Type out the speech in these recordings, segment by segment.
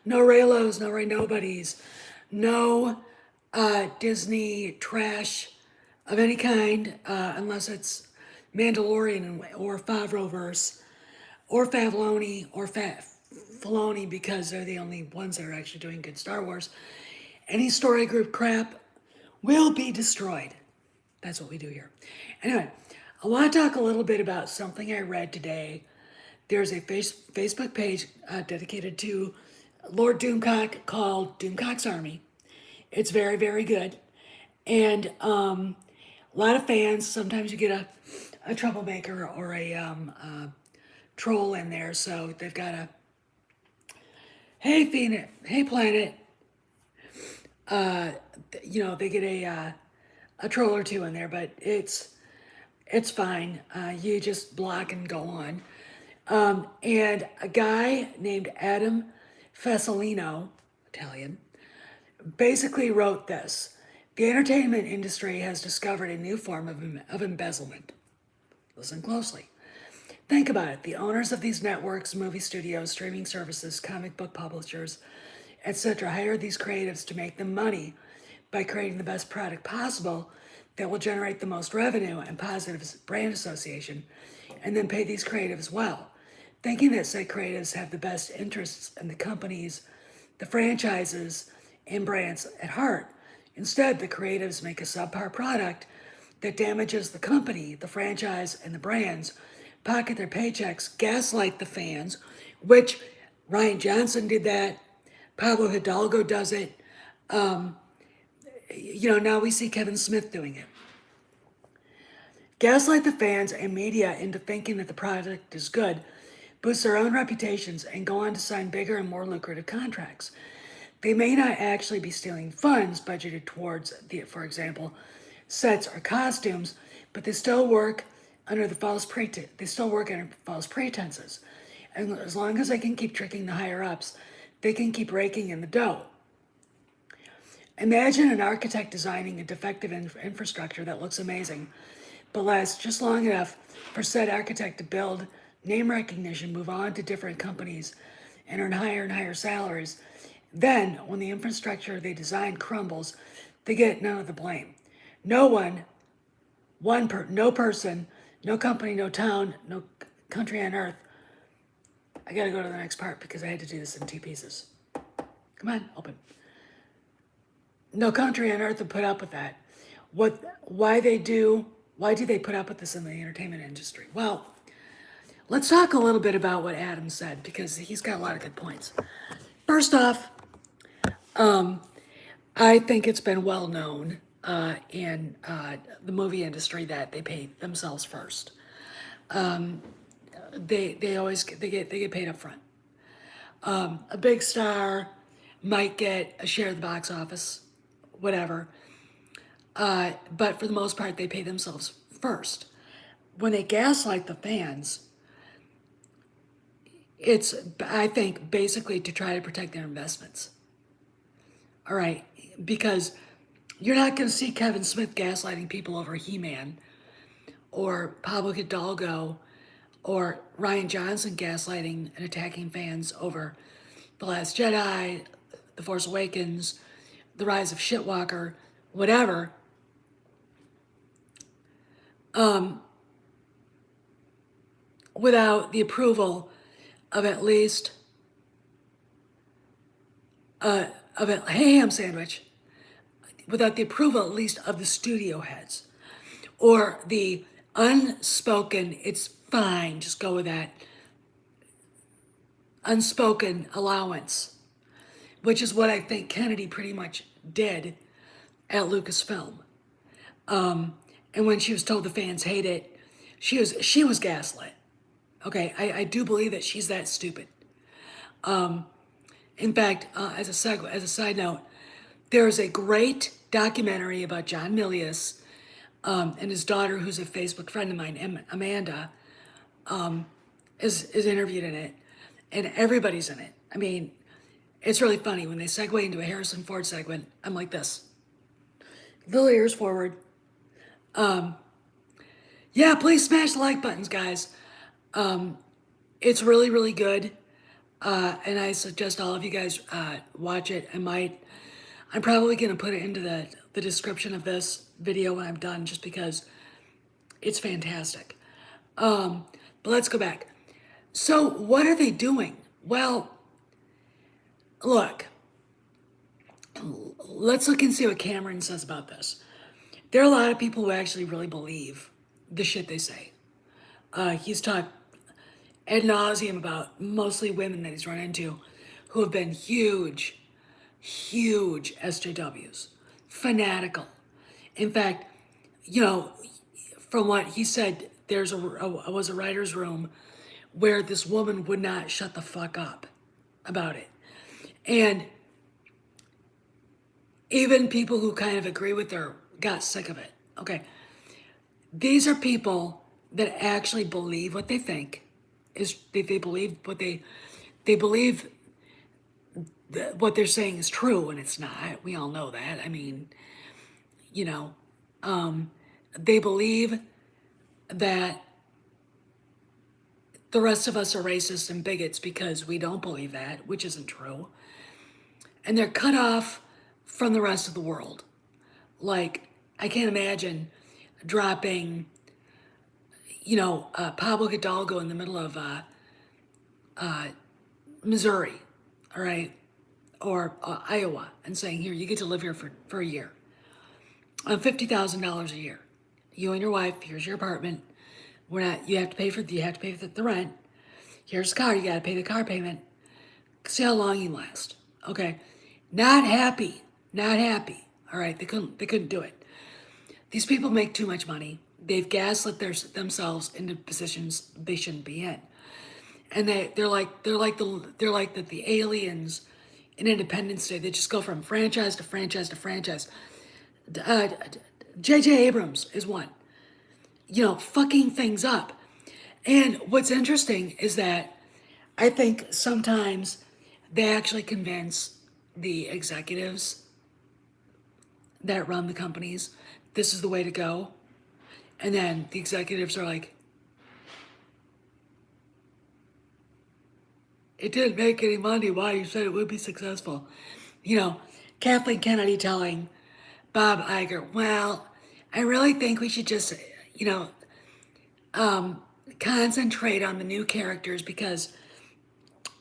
No Raylos, no Ray Nobodies, no Disney trash of any kind, unless it's Mandalorian or Favreauverse or Favloni or Filoni because they're the only ones that are actually doing good Star Wars. Any story group crap will be destroyed. That's what we do here. Anyway, I want to talk a little bit about something I read today. There's a Facebook page dedicated to Lord Doomcock called Doomcock's Army. It's very, very good. And a lot of fans. Sometimes you get a troublemaker or a troll in there. So they've got a, hey, Phoenix, hey, Planet. They get a troll or two in there, but it's fine. You just block and go on. And a guy named Adam Fasolino, Italian, basically wrote this. The entertainment industry has discovered a new form of embezzlement. Listen closely. Think about it. The owners of these networks, movie studios, streaming services, comic book publishers, etc., hire these creatives to make them money by creating the best product possible that will generate the most revenue and positive brand association, and then pay these creatives well, thinking that said creatives have the best interests in the companies, the franchises, and brands at heart. Instead, the creatives make a subpar product that damages the company, the franchise, and the brands, pocket their paychecks, gaslight the fans, which Ryan Johnson did that, Pablo Hidalgo does it. Now we see Kevin Smith doing it. Gaslight the fans and media into thinking that the product is good, boost their own reputations, and go on to sign bigger and more lucrative contracts. They may not actually be stealing funds budgeted towards, for example, sets or costumes, but they still work under false pretenses. And as long as they can keep tricking the higher ups, they can keep raking in the dough. Imagine an architect designing a defective infrastructure that looks amazing, but lasts just long enough for said architect to build name recognition, move on to different companies, and earn higher and higher salaries. Then, when the infrastructure they designed crumbles, they get none of the blame. No person, no company, no town, no country on earth. I gotta go to the next part because I had to do this in two pieces. Come on, open. No country on earth would put up with that. Why do they put up with this in the entertainment industry? Well, let's talk a little bit about what Adam said because he's got a lot of good points. First off, I think it's been well known in the movie industry that they pay themselves first. They get paid up front. A big star might get a share of the box office, whatever. But for the most part, they pay themselves first. When they gaslight the fans, it's, I think, basically to try to protect their investments. All right, because you're not going to see Kevin Smith gaslighting people over He-Man or Pablo Hidalgo or Ryan Johnson gaslighting and attacking fans over The Last Jedi, The Force Awakens, The Rise of Shitwalker, whatever. Without the approval of at least of a ham sandwich, without the approval at least of the studio heads, or the unspoken, it's fine, just go with that, unspoken allowance, which is what I think Kennedy pretty much did at Lucasfilm. And when she was told the fans hate it, she was gaslit. Okay, I do believe that she's that stupid. In fact, as a side note, there is a great documentary about John Milius and his daughter, who's a Facebook friend of mine, Amanda, is interviewed in it, and everybody's in it. I mean, it's really funny when they segue into a Harrison Ford segment. I'm like this, little ears forward. Yeah, please smash the like buttons, guys. It's really, really good. And I suggest all of you guys watch it. I'm probably going to put it into the description of this video when I'm done, just because it's fantastic. But let's go back. So what are they doing? Well, look, let's look and see what Cameron says about this. There are a lot of people who actually really believe the shit they say. He's talked ad nauseum about mostly women that he's run into who have been huge SJWs, fanatical. In fact, you know, from what he said, was a writer's room where this woman would not shut the fuck up about it. And even people who kind of agree with her got sick of it. Okay. These are people that actually believe what they think is they believe they believe that what they're saying is true, and it's not. We all know that. I mean, you know, they believe that the rest of us are racist and bigots because we don't believe that, which isn't true. And they're cut off from the rest of the world. Like, I can't imagine dropping, Pablo Hidalgo in the middle of Missouri, all right, or Iowa, and saying, here, you get to live here for a year on $50,000 a year. You and your wife, here's your apartment. You have to pay for the rent. Here's the car, you gotta pay the car payment. See how long you last. Okay. Not happy. All right, they couldn't do it. These people make too much money. They've gaslit themselves into positions they shouldn't be in. And they're like the aliens in Independence Day. They just go from franchise to franchise to franchise. J.J. Abrams is one. Fucking things up. And what's interesting is that I think sometimes they actually convince the executives that run the companies this is the way to go. And then the executives are like, it didn't make any money. Why? You said it would be successful. Kathleen Kennedy telling Bob Iger, well, I really think we should just, concentrate on the new characters because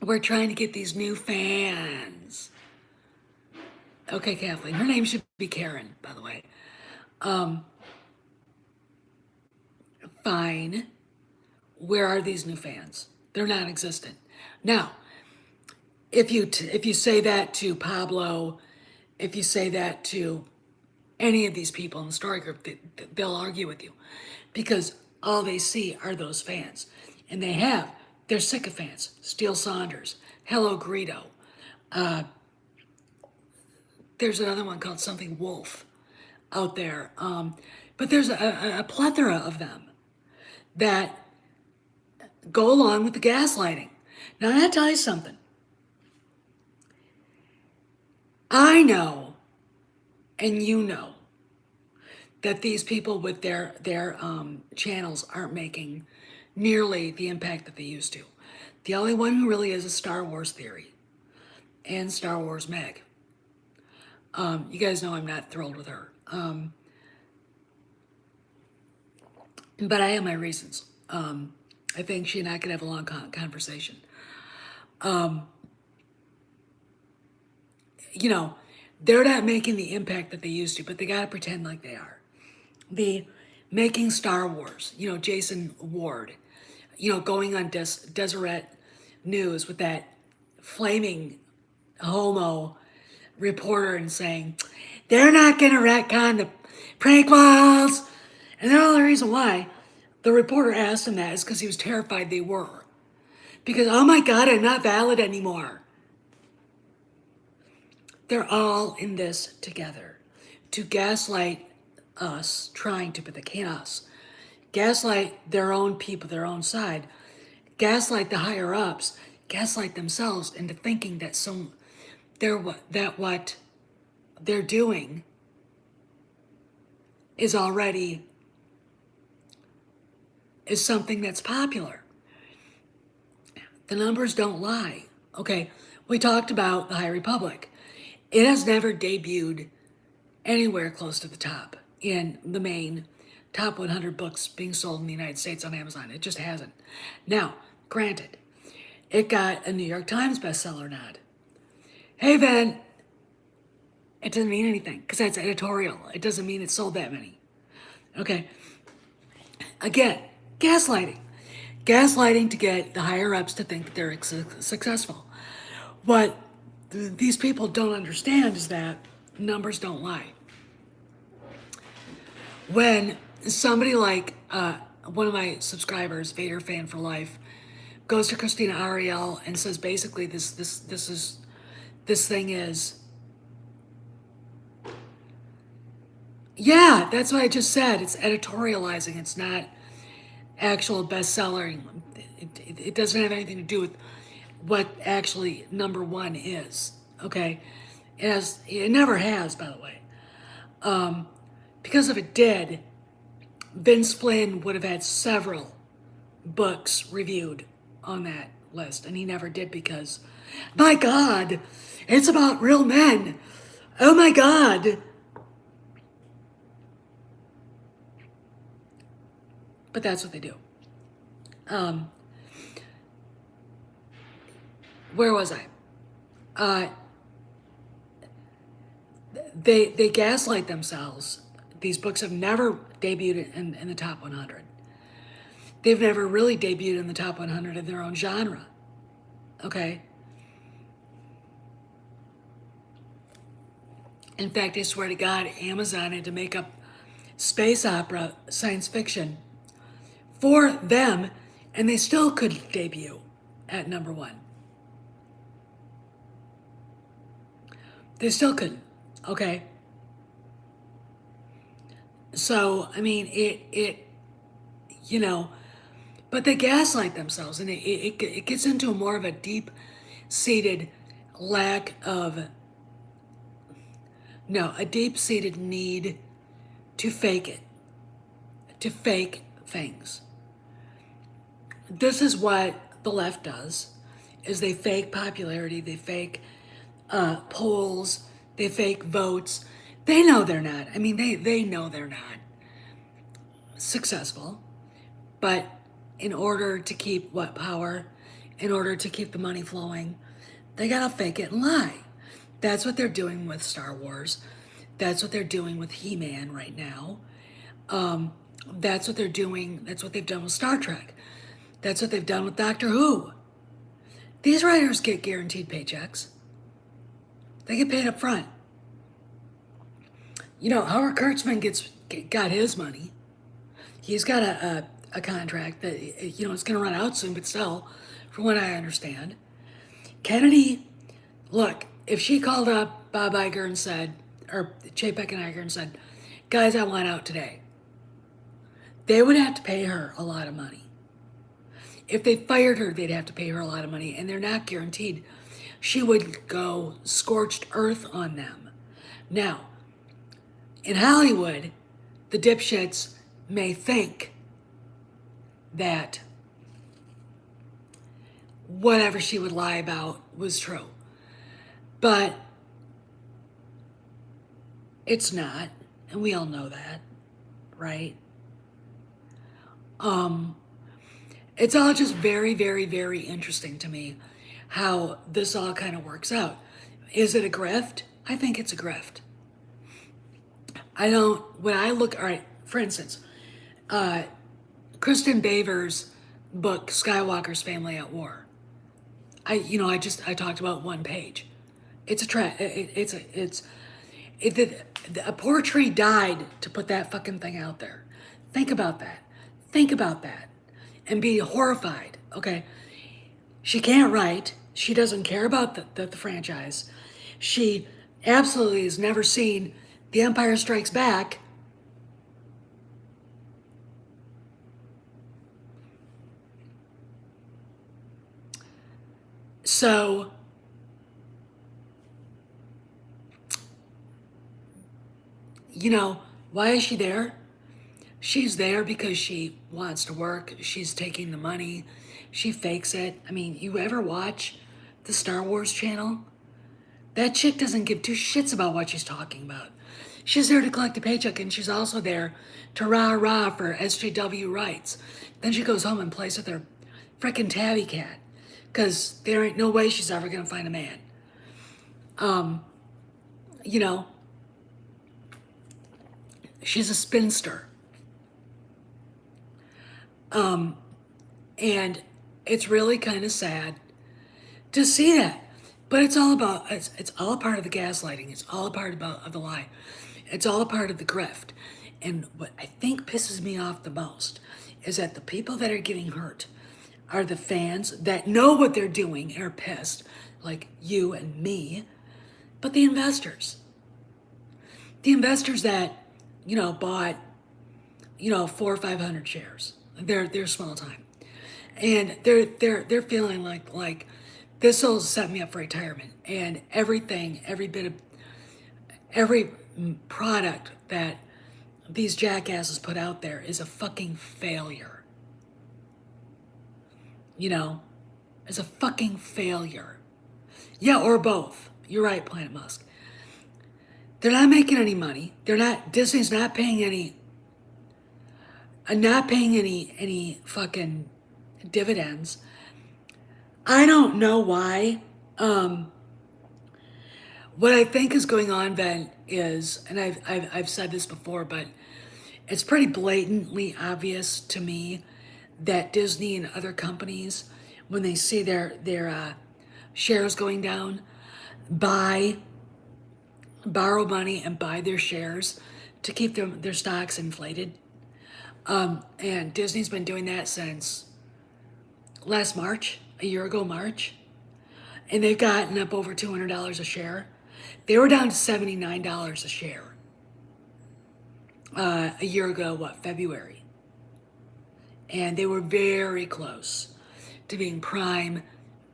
we're trying to get these new fans. Okay, Kathleen. Her name should be Karen, by the way. Fine. Where are these new fans? They're non-existent. Now, if you say that to Pablo, if you say that to any of these people in the story group, they'll argue with you because all they see are those fans. And they're sycophants. Steele Saunders, Hello Greedo. There's another one called something Wolf out there. But there's a plethora of them that go along with the gaslighting. Now, I tell you something. I know, and you know, that these people with their channels aren't making nearly the impact that they used to. The only one who really is Star Wars Theory and Star Wars Meg. You guys know I'm not thrilled with her. But I have my reasons. I think she and I could have a long conversation. They're not making the impact that they used to, but they got to pretend like they are. The making Star Wars, Jason Ward, going on Deseret News with that flaming homo reporter and saying, they're not going to retcon the prequels. And the only reason why the reporter asked him that is because he was terrified they were. Because, oh my God, they're not valid anymore. They're all in this together to gaslight us, but they can't us. Gaslight their own people, their own side. Gaslight the higher ups. Gaslight themselves into thinking that what they're doing is something that's popular. The numbers don't lie, Okay, we talked about the High Republic. It has never debuted anywhere close to the top in the main top 100 books being sold in the United States on Amazon. It just hasn't. Now, granted, it got a New York Times bestseller nod. Hey, Van, it doesn't mean anything because that's editorial. It doesn't mean it sold that many. Okay. Again, gaslighting. Gaslighting to get the higher ups to think that they're successful. What these people don't understand is that numbers don't lie. When somebody like one of my subscribers, Vader fan for life, goes to Christina Ariel and says basically this thing is, yeah, that's what I just said. It's editorializing. It's not actual best-selling. It doesn't have anything to do with what actually number one is. Okay, it never has, by the way. Because if it did, Vince Flynn would have had several books reviewed on that list, and he never did because, my God, it's about real men. Oh my God. But that's what they do. Where was I? They gaslight themselves. These books have never debuted in the top 100. They've never really debuted in the top 100 of their own genre. Okay? In fact, I swear to God, Amazon had to make up space opera science fiction for them, and they still couldn't debut at number one. They still couldn't. Okay? So, I mean, but they gaslight themselves, and it gets into more of a deep-seated lack of, a deep-seated need to fake it, to fake things. This is what the left does, is they fake popularity, they fake polls, they fake votes. They know they're not. I mean, they know they're not successful, but in order to keep power, in order to keep the money flowing, they gotta fake it and lie. That's what they're doing with Star Wars. That's what they're doing with He-Man right now. That's what they're doing. That's what they've done with Star Trek. That's what they've done with Doctor Who. These writers get guaranteed paychecks. They get paid up front. Howard Kurtzman got his money. He's got a contract that, it's going to run out soon, but still, from what I understand. Kennedy, look, if she called up Bob Iger and said, or Chapek and Iger and said, guys, I want out today, they would have to pay her a lot of money. If they fired her, they'd have to pay her a lot of money, and they're not guaranteed. She would go scorched earth on them. Now, in Hollywood, the dipshits may think that whatever she would lie about was true. But it's not, and we all know that, right? It's all just very, very, very interesting to me how this all kind of works out. Is it a grift? I think it's a grift. All right, for instance, Kristen Baver's book, Skywalker's Family at War. I talked about one page. It's a poor tree died to put that fucking thing out there. Think about that. And be horrified, okay? She can't write. She doesn't care about the franchise. She absolutely has never seen The Empire Strikes Back. So, why is she there? She's there because she wants to work. She's taking the money. She fakes it. I mean, you ever watch the Star Wars channel, that chick doesn't give two shits about what she's talking about. She's there to collect a paycheck, and she's also there to rah-rah for SJW rights. Then she goes home and plays with her frickin' tabby cat, because there ain't no way she's ever going to find a man. You know, she's a spinster. And it's really kind of sad to see that. But it's all about, it's all a part of the gaslighting. It's all a part of the lie. It's all a part of the grift. And what I think pisses me off the most is that the people that are getting hurt are the fans that know what they're doing and are pissed, like you and me, but the investors. The investors that, bought, 400 or 500 shares. They're small time. And they're feeling like this will set me up for retirement. And everything, every product that these jackasses put out there is a fucking failure. It's a fucking failure. Yeah, or both. You're right, Planet Musk. They're not making any money. Disney's not paying any fucking dividends. I don't know why. What I think is going on, Ben, is, and I've said this before, but it's pretty blatantly obvious to me that Disney and other companies, when they see their shares going down, borrow money and buy their shares to keep their stocks inflated. And Disney's been doing that since last March, a year ago March, and they've gotten up over $200 a share. They were down to $79 a share a year ago, February. And they were very close to being prime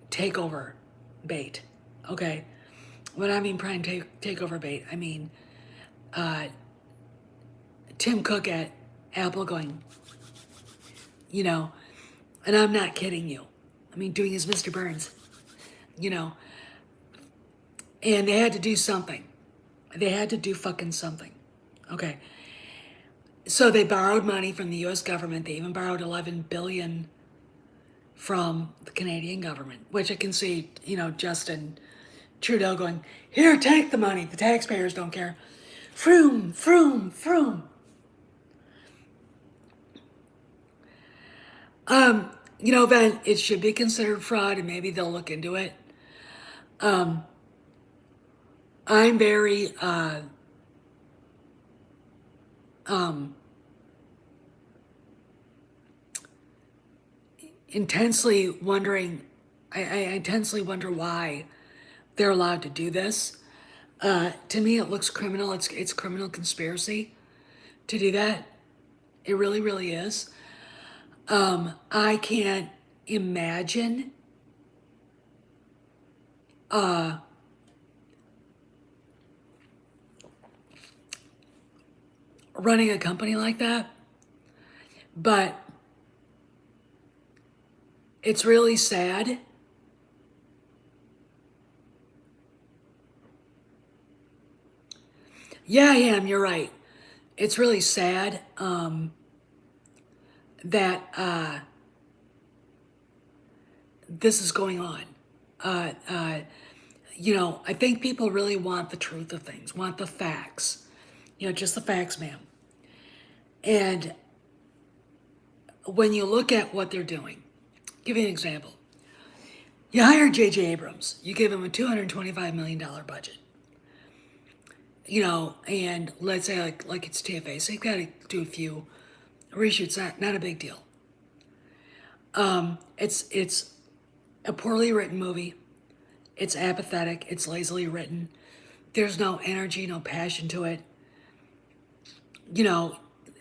takeover bait. Okay? When I mean prime takeover bait, I mean Tim Cook at Apple going, and I'm not kidding you. I mean, doing his Mr. Burns, and they had to do something. They had to do fucking something. Okay. So they borrowed money from the U.S. government. They even borrowed $11 billion from the Canadian government, which I can see, Justin Trudeau going, here, take the money. The taxpayers don't care. Froom, froom, froom. Then it should be considered fraud, and maybe they'll look into it. I'm very intensely wondering. I intensely wonder why they're allowed to do this. To me, it looks criminal. It's criminal conspiracy to do that. It really, really is. I can't imagine running a company like that, but it's really sad. Yeah, I am. You're right. It's really sad that this is going on. I think people really want the truth of things, want the facts. Just the facts, ma'am. And when you look at what they're doing, give you an example. You hire J.J. Abrams. You give him a $225 million budget. And let's say like it's TFA, so you've got to do a few reshoots. Not a big deal. It's a poorly written movie. It's apathetic. It's lazily written. There's no energy, no passion to it.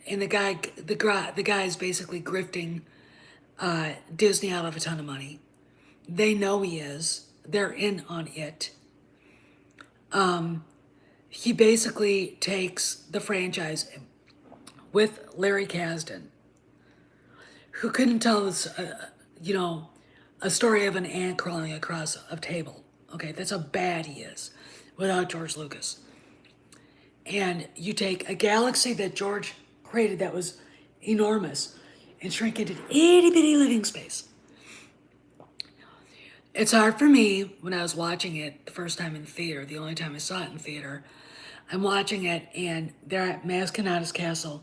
And the guy is basically grifting Disney out of a ton of money. They know he is. They're in on it. He basically takes the franchise with Larry Kasdan, who couldn't tell us, a story of an ant crawling across a table. Okay, that's how bad he is without George Lucas. And you take a galaxy that George created that was enormous and shrink it into itty bitty living space. It's hard for me when I was watching it the first time in the theater, the only time I saw it in theater. I'm watching it and they're at Maz Kanata's castle.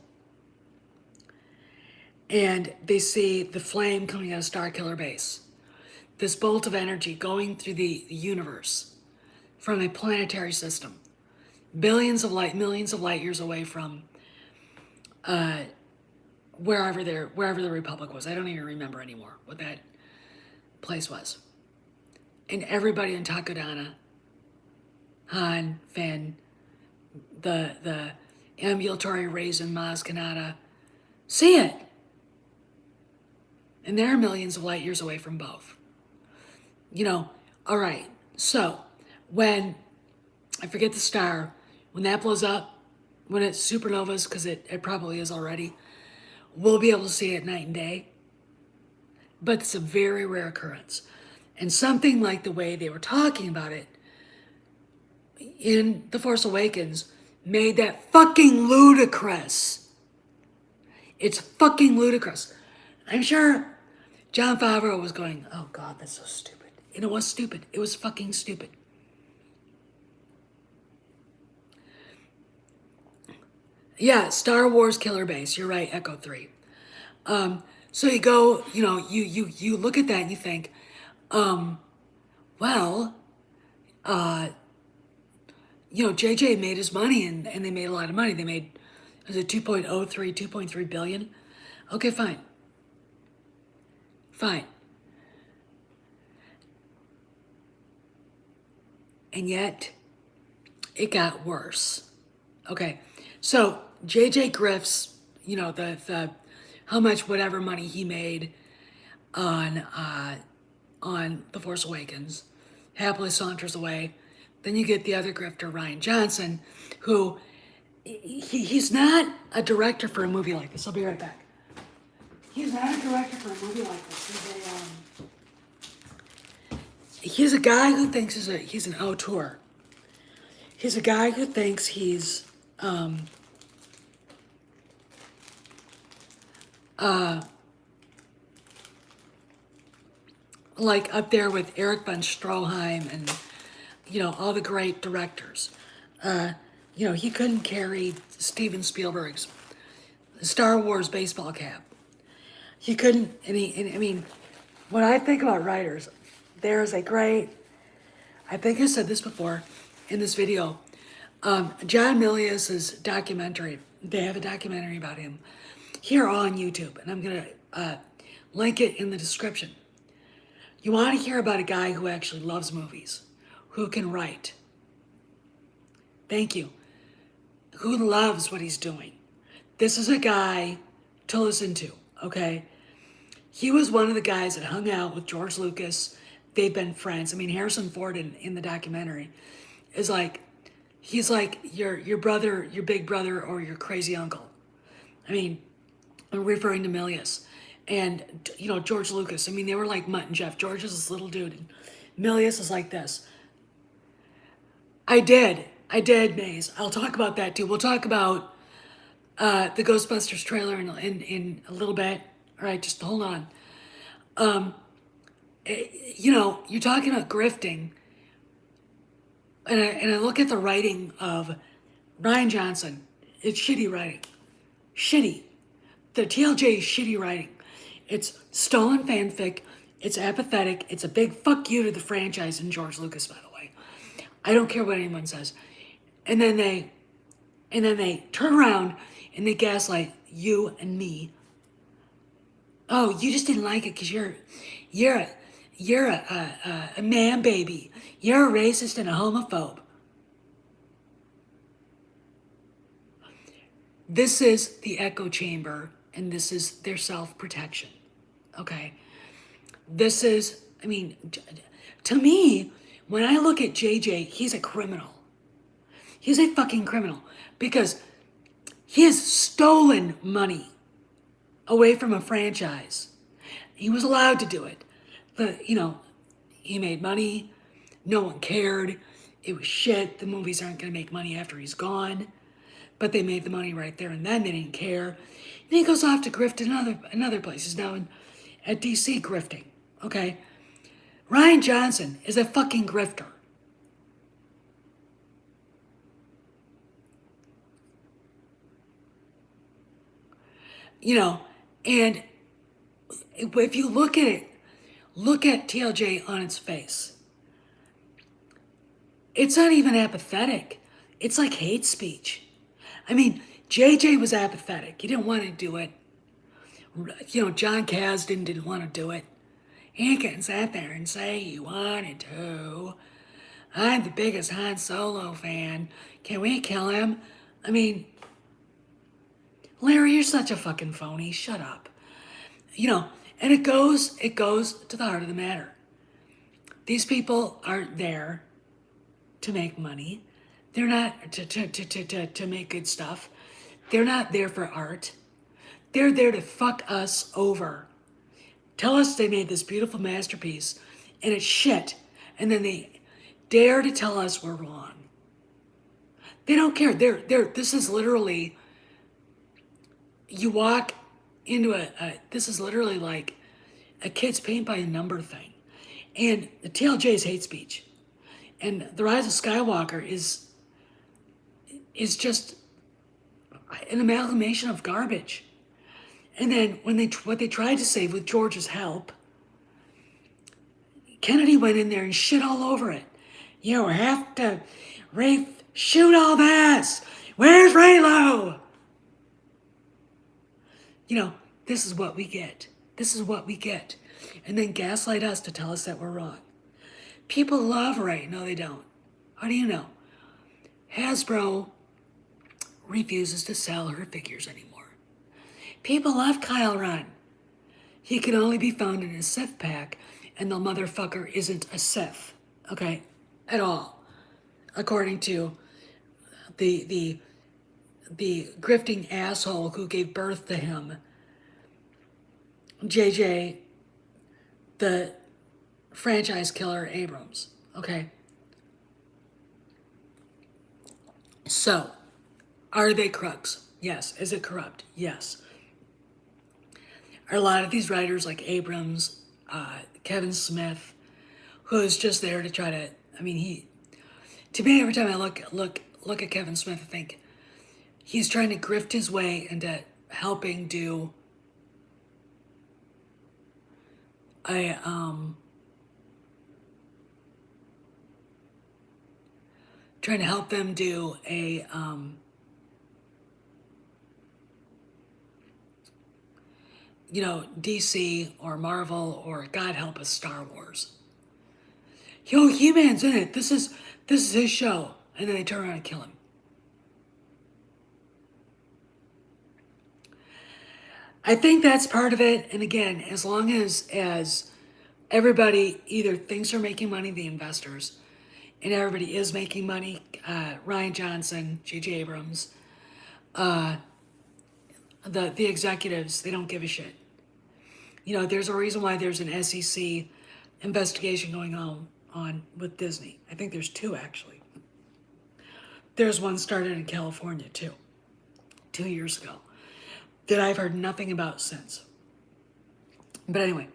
And they see the flame coming out of Starkiller Base. This bolt of energy going through the universe from a planetary system. Millions of light years away from wherever the Republic was. I don't even remember anymore what that place was. And everybody in Takodana, Han, Finn, the ambulatory raisin Maz Kanata, see it. And they're millions of light years away from both. You know, all right. So when, I forget the star, when that blows up, when it's supernovas, because it probably is already, we'll be able to see it night and day. But it's a very rare occurrence. And something like the way they were talking about it in The Force Awakens made that fucking ludicrous. It's fucking ludicrous. I'm sure Jon Favreau was going, oh God, that's so stupid. And it was stupid. It was fucking stupid. Yeah, Star Wars Killer Base. You're right, Echo 3. So you go, you know, you look at that and you think, well, you know, JJ made his money and they made a lot of money. They made, was it 2.3 billion? Okay, fine. Fine. And yet, it got worse. Okay, so JJ Griff's, you know, the how much whatever money he made on The Force Awakens happily saunters away. Then you get the other grifter, Ryan Johnson, who he's not a director for a movie like this. I'll be right back. He's not a director for a movie like this. He's a guy who thinks he's an auteur. He's a guy who thinks he's like up there with Eric von Stroheim and, you know, all the great directors. You know, he couldn't carry Steven Spielberg's Star Wars baseball cap. He couldn't, and I mean, when I think about writers, there's a great, I think I said this before in this video, John Milius's documentary. They have a documentary about him here on YouTube, and I'm going to link it in the description. You want to hear about a guy who actually loves movies, who can write. Thank you. Who loves what he's doing. This is a guy to listen to, okay? He was one of the guys that hung out with George Lucas. They've been friends. I mean, Harrison Ford in the documentary is like, he's like your brother, your big brother, or your crazy uncle. I mean, I'm referring to Milius. And, you know, George Lucas. I mean, they were like Mutt and Jeff. George is this little dude, and Milius is like this. I did, Maze. I'll talk about that too. We'll talk about the Ghostbusters trailer in a little bit. All right, just hold on. You know, you're talking about grifting, and I look at the writing of Ryan Johnson. It's shitty writing. Shitty. The TLJ is shitty writing. It's stolen fanfic. It's apathetic. It's a big fuck you to the franchise and George Lucas, by the way. I don't care what anyone says. And then they turn around and they gaslight you and me. Oh, you just didn't like it because you're a man baby. You're a racist and a homophobe. This is the echo chamber, and this is their self-protection. Okay? This is, I mean, to me, when I look at JJ, he's a criminal. He's a fucking criminal because he has stolen money away from a franchise. He was allowed to do it. But, he made money. No one cared. It was shit. The movies aren't going to make money after he's gone. But they made the money right there and then. They didn't care. And he goes off to grift in other places now at DC grifting. Okay? Ryan Johnson is a fucking grifter. And if you look at it, look at TLJ on its face. It's not even apathetic. It's like hate speech. I mean, JJ was apathetic. He didn't want to do it. John Kasdan didn't want to do it. He couldn't sit there and say he wanted to. I'm the biggest Han Solo fan. Can we kill him? I mean, Larry, you're such a fucking phony. Shut up. And it goes to the heart of the matter. These people aren't there to make money. They're not to make good stuff. They're not there for art. They're there to fuck us over. Tell us they made this beautiful masterpiece and it's shit. And then they dare to tell us we're wrong. They don't care. This is literally, you walk into this is literally like a kid's paint by a number thing. And the TLJ is hate speech. And The Rise of Skywalker is just an amalgamation of garbage. And then what they tried to save with George's help, Kennedy went in there and shit all over it. You have to shoot all this. Where's Raylo? This is what we get. This is what we get. And then gaslight us to tell us that we're wrong. People love Ray. No, they don't. How do you know? Hasbro refuses to sell her figures anymore. People love Kyle Ren. He can only be found in a Sith pack, and the motherfucker isn't a Sith, okay, at all, according to the grifting asshole who gave birth to him, JJ, the franchise killer Abrams, okay? So, are they crooks? Yes. Is it corrupt? Yes. Are a lot of these writers like Abrams, Kevin Smith, who's just there to try to, to me, every time I look at Kevin Smith, I think he's trying to grift his way into helping do trying to help them do a DC or Marvel or God help us, Star Wars. He-Man's in it. This is his show, and then they turn around and kill him. I think that's part of it. And again, as long as everybody either thinks they're making money, the investors, and everybody is making money, Ryan Johnson, J.J. Abrams, the executives, they don't give a shit. There's a reason why there's an SEC investigation going on with Disney. I think there's two, actually. There's one started in California, too, 2 years ago, that I've heard nothing about since. But anyway,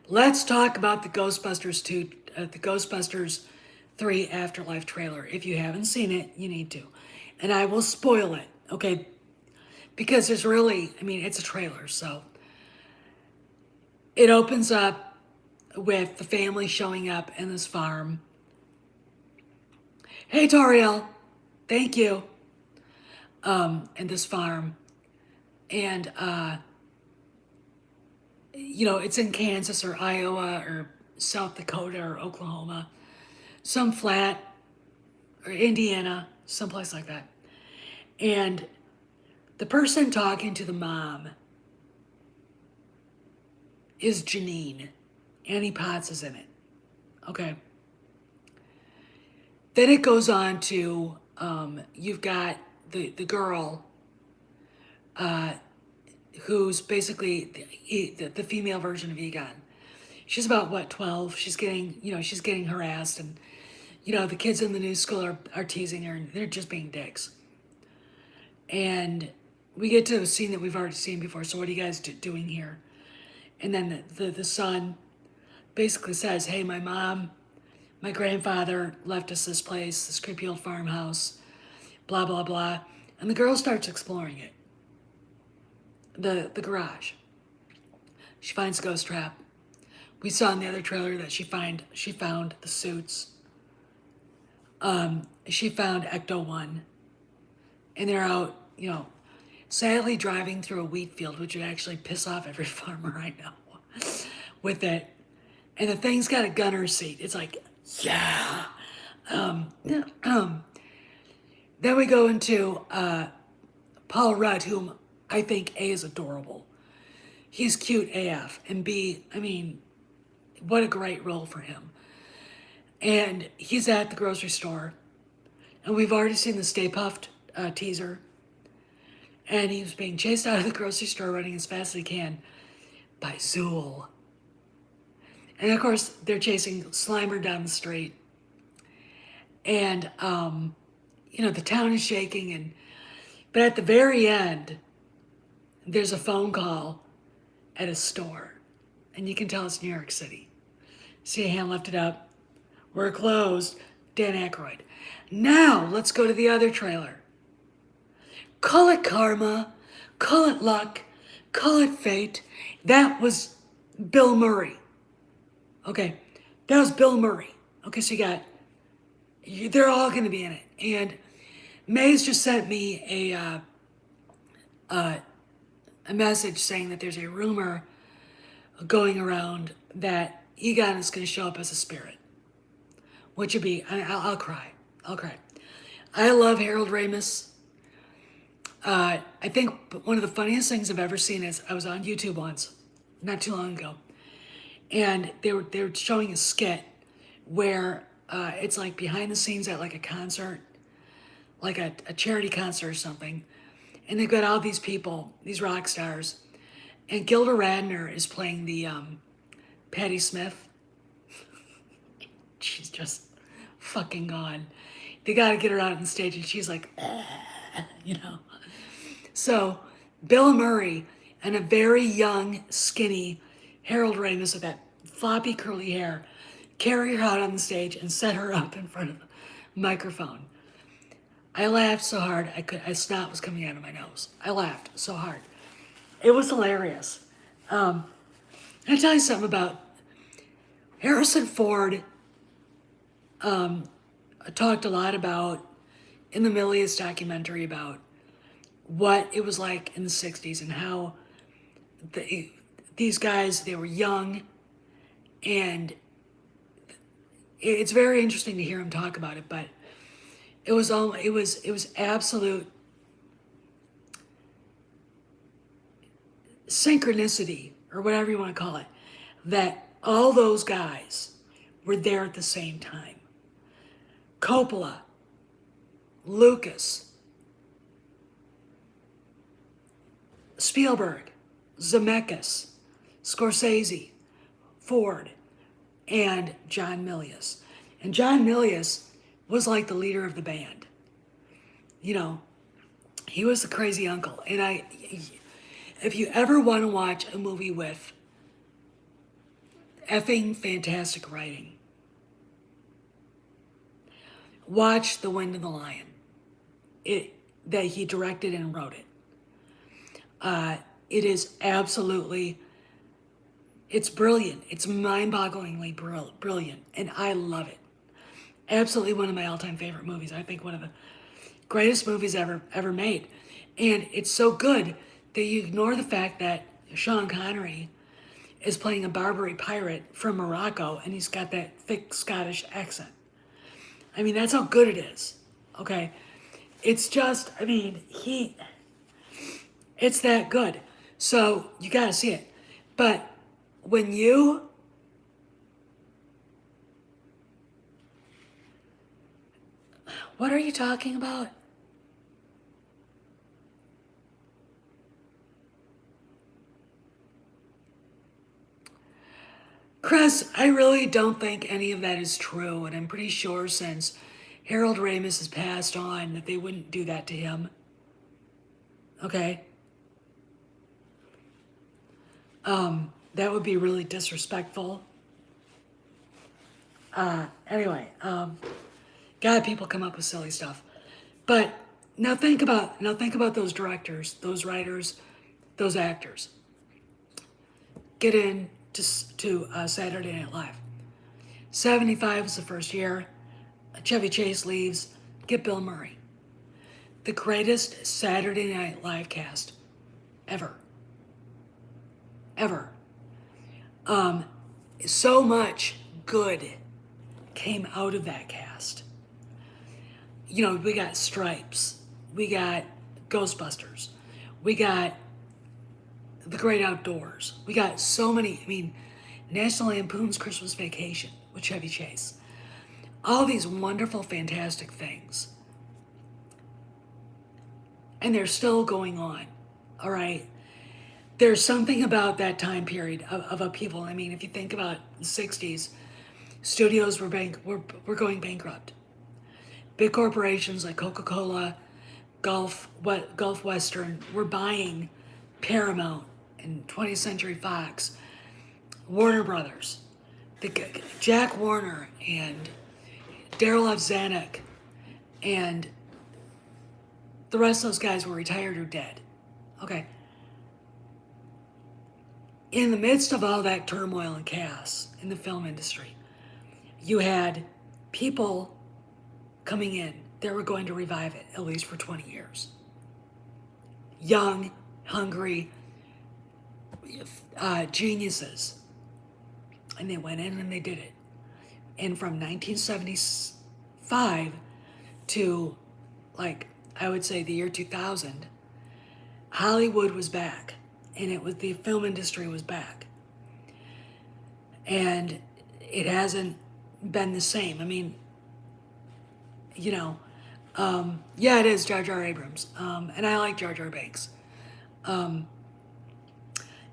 let's talk about the Ghostbusters 3 Afterlife trailer. If you haven't seen it, you need to. And I will spoil it, okay? Because there's really, it's a trailer, so. It opens up with the family showing up in this farm. Hey, Toriel. Thank you. In this farm. And, it's in Kansas or Iowa or South Dakota or Oklahoma. Some flat, or Indiana, someplace like that. And the person talking to the mom is Janine. Annie Potts is in it. Okay. Then it goes on to, you've got the girl who's basically the female version of Egon. she's about what, 12. She's getting harassed, and the kids in the new school are teasing her, and they're just being dicks. And we get to a scene that we've already seen before. So what are you guys doing here? And then the son basically says, "Hey, my grandfather left us this place, this creepy old farmhouse, blah blah blah." And the girl starts exploring it, the garage. She finds a ghost trap. We saw in the other trailer that she found the suits. She found Ecto-1, and they're out, sadly driving through a wheat field, which would actually piss off every farmer I know with it. And the thing's got a gunner seat. It's like, yeah. Then we go into Paul Rudd, whom I think A is adorable. He's cute AF, and B, I mean, what a great role for him. And he's at the grocery store, and we've already seen the Stay Puft teaser. And he was being chased out of the grocery store running as fast as he can by Zool. And of course, they're chasing Slimer down the street. And, the town is shaking. But at the very end, there's a phone call at a store. And you can tell it's New York City. See a hand lifted up. We're closed. Dan Aykroyd. Now, let's go to the other trailer. Call it karma, call it luck, call it fate. That was Bill Murray. Okay, that was Bill Murray. Okay, so they're all going to be in it. And Maze just sent me a message saying that there's a rumor going around that Egon is going to show up as a spirit. Which would be, I'll cry. I'll cry. I love Harold Ramis. I think one of the funniest things I've ever seen is I was on YouTube once, not too long ago, and they were showing a skit where it's like behind the scenes at like a concert, like a charity concert or something, and they've got all these people, these rock stars, and Gilda Radner is playing the Patti Smith. She's just fucking gone. They got to get her out on stage, and she's like, So, Bill Murray and a very young, skinny Harold Ramis with that floppy, curly hair carry her out on the stage and set her up in front of the microphone. I laughed so hard, snot was coming out of my nose. I laughed so hard. It was hilarious. Can I tell you something about Harrison Ford? Talked a lot about in the Milius documentary about what it was like in the 60s and how these guys, they were young, and it's very interesting to hear him talk about it, but it was absolute synchronicity, or whatever you want to call it, that all those guys were there at the same time. Coppola, Lucas, Spielberg, Zemeckis, Scorsese, Ford, and John Milius. And John Milius was like the leader of the band. He was the crazy uncle. And if you ever want to watch a movie with effing fantastic writing, watch The Wind and the Lion. That he directed and wrote it. It is absolutely, it's brilliant. It's mind-bogglingly brilliant, and I love it. Absolutely one of my all-time favorite movies. I think one of the greatest movies ever made. And it's so good that you ignore the fact that Sean Connery is playing a Barbary pirate from Morocco, and he's got that thick Scottish accent. I mean, that's how good it is, okay? It's just, it's that good. So, you gotta see it. But when what are you talking about? Crap. Because I really don't think any of that is true, and I'm pretty sure since Harold Ramis has passed on that they wouldn't do that to him. Okay? That would be really disrespectful. Anyway, God, people come up with silly stuff. But now think about those directors, those writers, those actors. Get in to Saturday Night Live. 75 was the first year. Chevy Chase leaves. Get Bill Murray. The greatest Saturday Night Live cast ever. Ever. So much good came out of that cast. You know, we got Stripes. We got Ghostbusters. We got The Great Outdoors. We got so many, I mean, National Lampoon's Christmas Vacation with Chevy Chase. All these wonderful, fantastic things. And they're still going on, all right? There's something about that time period of upheaval. I mean, if you think about the 60s, studios were going bankrupt. Big corporations like Coca-Cola, Gulf Western were buying Paramount and 20th Century Fox, Warner Brothers, Jack Warner and Daryl F. Zanuck, and the rest of those guys were retired or dead. Okay. In the midst of all that turmoil and chaos in the film industry, you had people coming in that were going to revive it, at least for 20 years. Young, hungry, geniuses. And they went in and they did it. And from 1975 to, like, I would say the year 2000, Hollywood was back. And the film industry was back. And it hasn't been the same. I mean, you know, yeah, it is Jar Jar Abrams. And I like Jar Jar Binks. And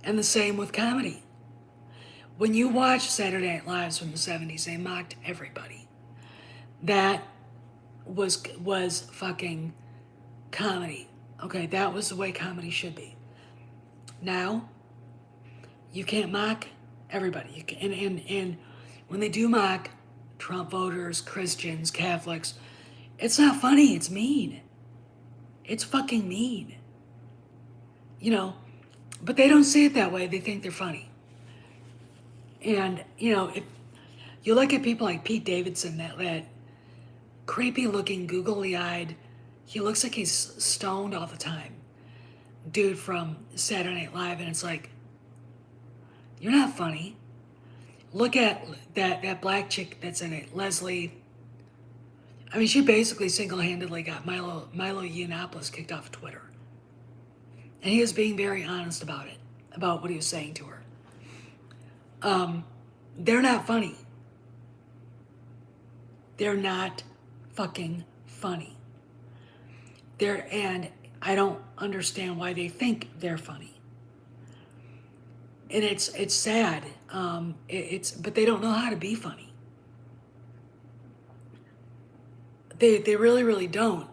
the same with comedy. When you watch Saturday Night Live from the 70s, they mocked everybody. That was fucking comedy. Okay, that was the way comedy should be. Now, you can't mock everybody. You can, and when they do mock Trump voters, Christians, Catholics, it's not funny, it's mean. It's fucking mean. You know, but they don't see it that way. They think they're funny. And, you know, if you look at people like Pete Davidson, that creepy looking, googly eyed, he looks like he's stoned all the time, dude from Saturday Night Live, and it's like, you're not funny. Look at that black chick that's in it, Leslie. I mean, she basically single-handedly got Milo Yiannopoulos kicked off of Twitter. And he was being very honest about it, about what he was saying to her. They're not funny. They're not fucking funny. And I don't understand why they think they're funny. And it's sad. But they don't know how to be funny. They really, really don't.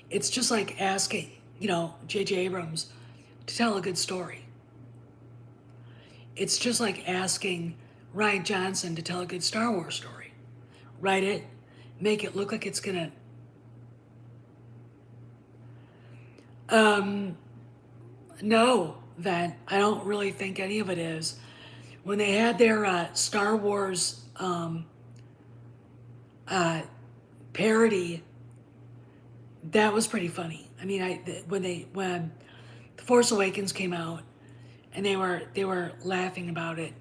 It's just like asking, you know, J.J. Abrams to tell a good story. It's just like asking Rian Johnson to tell a good Star Wars story. Write it, make it look like it's gonna. No, Ven, I don't really think any of it is. When they had their Star Wars parody, that was pretty funny. I mean, when The Force Awakens came out, and they were laughing about it.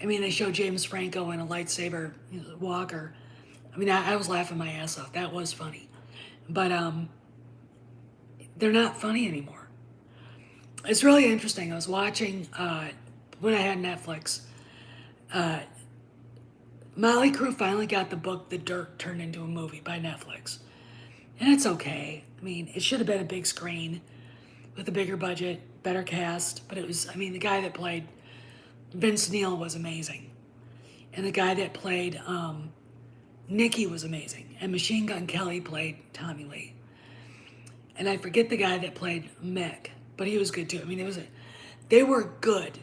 I mean, they showed James Franco in a lightsaber walker. I mean, I was laughing my ass off. That was funny, but they're not funny anymore. It's really interesting. I was watching when I had Netflix. Motley Crue finally got the book The Dirt turned into a movie by Netflix, and it's okay. I mean, it should have been a big screen with a bigger budget, better cast, but it was, I mean, the guy that played Vince Neil was amazing. and the guy that played Nikki was amazing, and Machine Gun Kelly played Tommy Lee, and I forget the guy that played Mick, but he was good too. I mean, they were good,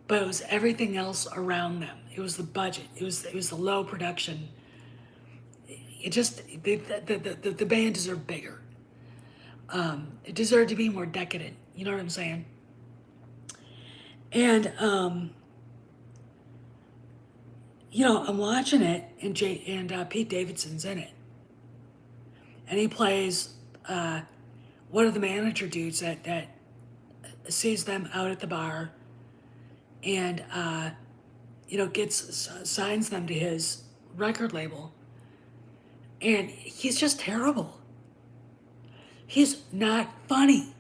but it was everything else around them. It was the budget. It was the low production. It just the band deserved bigger. It deserved to be more decadent. You know what I'm saying? And I'm watching it, and Pete Davidson's in it, and he plays one of the manager dudes that sees them out at the bar, and signs them to his record label, and he's just terrible. He's not funny.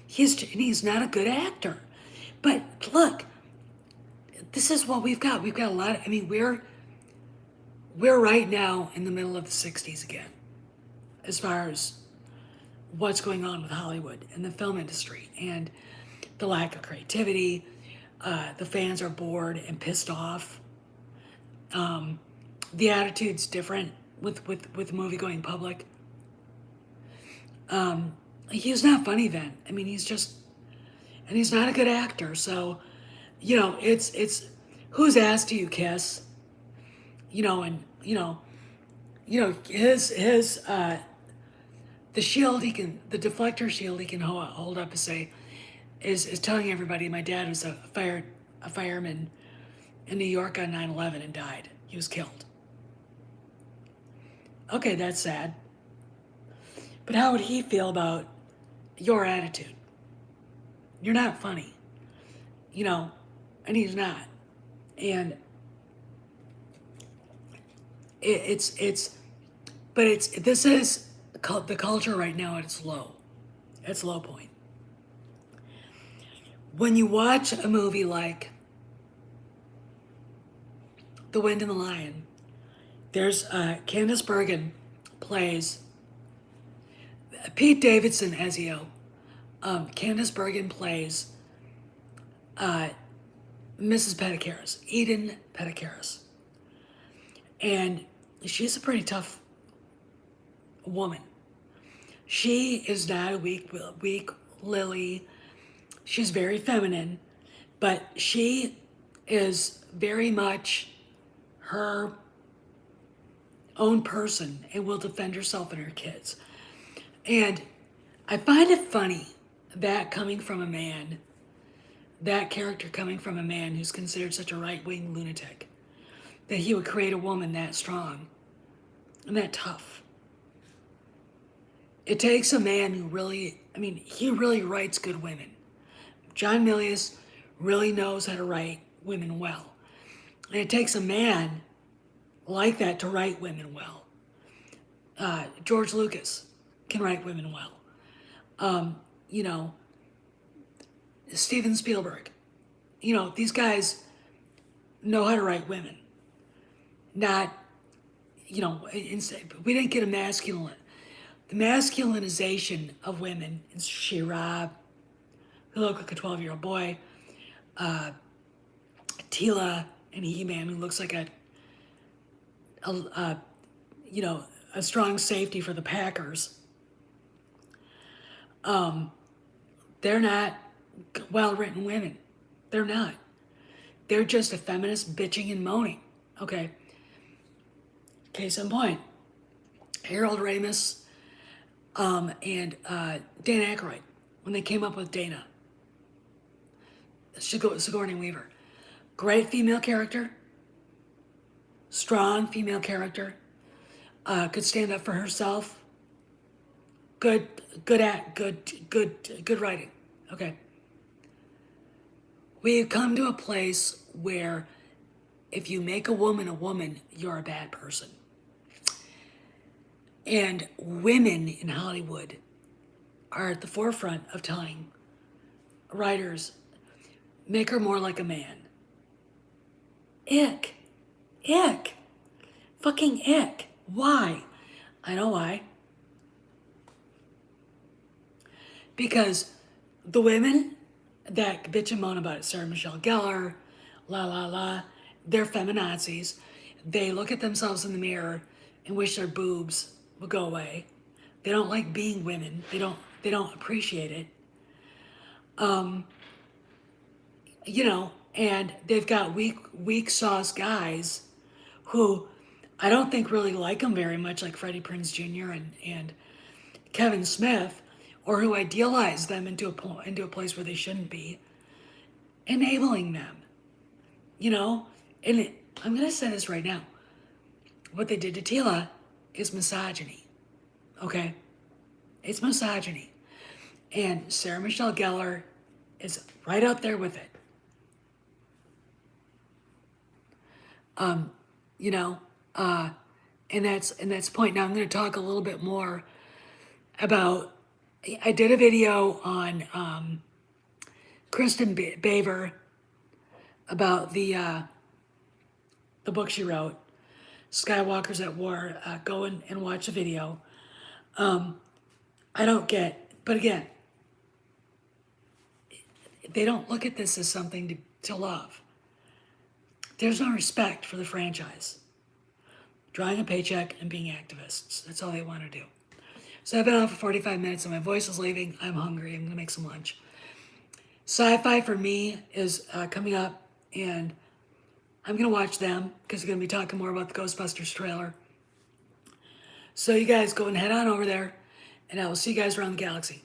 He's not a good actor. But look, this is what we've got. We've got a lot. I mean, we're right now in the middle of the '60s again, as far as what's going on with Hollywood and the film industry and the lack of creativity. The fans are bored and pissed off. The attitude's different with the movie going public. He's not funny then. I mean, and he's not a good actor. So, it's whose ass do you kiss? And his the deflector shield he can hold up and say is telling everybody my dad was a fireman in New York on 9/11 and died. He was killed. Okay, that's sad. But how would he feel about your attitude? You're not funny, and he's not. And this is the culture right now at its low point. When you watch a movie like The Wind and the Lion, there's Candice Bergen plays Pete Davidson as EO. Candice Bergen plays Mrs. Petticaris, Eden Petticaris. And she's a pretty tough woman. She is not a weak lily. She's very feminine, but she is very much her own person and will defend herself and her kids. And I find it funny that character coming from a man who's considered such a right-wing lunatic, that he would create a woman that strong and that tough. It takes a man who he really writes good women. John Milius really knows how to write women well. And it takes a man like that to write women well. George Lucas can write women well. Steven Spielberg. These guys know how to write women. Not, we didn't get the masculinization of women in She-Ra, who look like a 12-year-old boy, Tila and He-Man, who looks like a strong safety for the Packers. They're not well-written women. They're not. They're just a feminist bitching and moaning. Okay. Case in point, Harold Ramis and Dana Aykroyd, when they came up with Dana. Sigourney Weaver. Great female character. Strong female character. Could stand up for herself. Good writing. Okay. We've come to a place where if you make a woman, you're a bad person. And women in Hollywood are at the forefront of telling writers, make her more like a man. Ick. Fucking ick. Why? I know why. Because the women that bitch and moan about it, Sarah Michelle Gellar, they're feminazis. They look at themselves in the mirror and wish their boobs would go away. They don't like being women. They don't appreciate it. You know, and they've got weak sauce guys who I don't think really like them very much, like Freddie Prinze Jr. and Kevin Smith, or who idealize them into a place where they shouldn't be, enabling them. You know, and I'm gonna say this right now. What they did to Tila is misogyny. Okay, it's misogyny, and Sarah Michelle Gellar is right up there with it. You know, and that's the point. Now I'm going to talk a little bit more about. I did a video on Kristen Baver about the book she wrote, Skywalkers at War. Go and watch the video. I don't get, but again, they don't look at this as something to love. There's no respect for the franchise. Drawing a paycheck and being activists. That's all they want to do. So I've been on for 45 minutes and my voice is leaving. I'm hungry. I'm going to make some lunch. Sci-fi for me is coming up, and I'm going to watch them because we're going to be talking more about the Ghostbusters trailer. So you guys go and head on over there, and I will see you guys around the galaxy.